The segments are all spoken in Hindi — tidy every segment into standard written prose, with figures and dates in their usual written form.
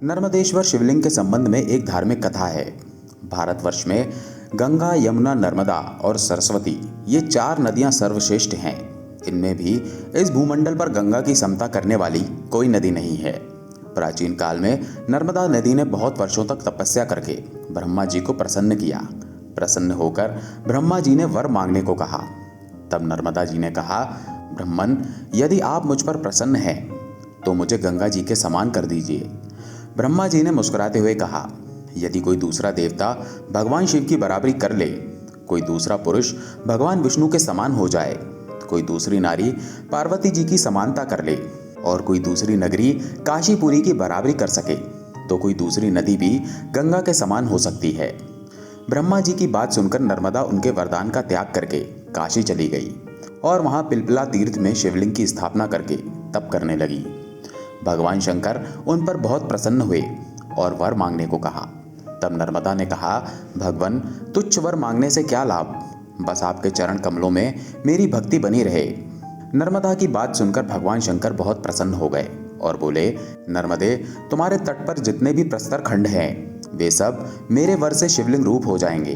नर्मदेश्वर शिवलिंग के संबंध में एक धार्मिक कथा है। भारतवर्ष में गंगा, यमुना, नर्मदा और सरस्वती ये 4 नदियां सर्वश्रेष्ठ हैं। इनमें भी इस भूमंडल पर गंगा की समता करने वाली कोई नदी नहीं है। प्राचीन काल में नर्मदा नदी ने बहुत वर्षों तक तपस्या करके ब्रह्मा जी को प्रसन्न किया। प्रसन्न होकर ब्रह्मा जी ने वर मांगने को कहा। तब नर्मदा जी ने कहा, ब्रह्मन, यदि आप मुझ पर प्रसन्न हैं तो मुझे गंगा जी के समान कर दीजिए। ब्रह्मा जी ने मुस्कुराते हुए कहा, यदि कोई दूसरा देवता भगवान शिव की बराबरी कर ले, कोई दूसरा पुरुष भगवान विष्णु के समान हो जाए, कोई दूसरी नारी पार्वती जी की समानता कर ले और कोई दूसरी नगरी काशीपुरी की बराबरी कर सके, तो कोई दूसरी नदी भी गंगा के समान हो सकती है। ब्रह्मा जी की बात सुनकर नर्मदा उनके वरदान का त्याग करके काशी चली गई और वहां पिलपिला तीर्थ में शिवलिंग की स्थापना करके तप करने लगी। भगवान शंकर उन पर बहुत प्रसन्न हुए और वर मांगने को कहा। तब नर्मदा ने कहा, भगवान, तुच्छ वर मांगने से क्या लाभ, बस आपके चरण कमलों में मेरी भक्ति बनी रहे। नर्मदा की बात सुनकर भगवान शंकर बहुत प्रसन्न हो गए और बोले, नर्मदे, तुम्हारे तट पर जितने भी प्रस्तर खंड हैं वे सब मेरे वर से शिवलिंग रूप हो जाएंगे।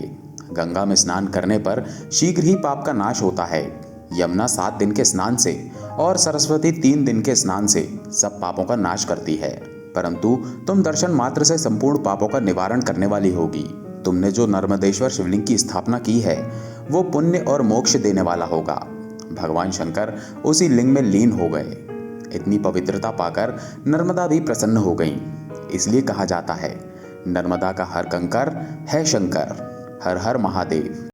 गंगा में स्नान करने पर शीघ्र ही पाप का नाश होता है। यमुना 7 दिन के स्नान से और सरस्वती 3 दिन के स्नान से सब पापों का नाश करती है, परंतु तुम दर्शन मात्र से संपूर्ण पापों का निवारण करने वाली होगी। तुमने जो नर्मदेश्वर शिवलिंग की स्थापना की है वो पुण्य और मोक्ष देने वाला होगा। भगवान शंकर उसी लिंग में लीन हो गए। इतनी पवित्रता पाकर नर्मदा भी प्रसन्न हो गईं। इसलिए कहा जाता है, नर्मदा का हर कंकर है शंकर। हर हर महादेव।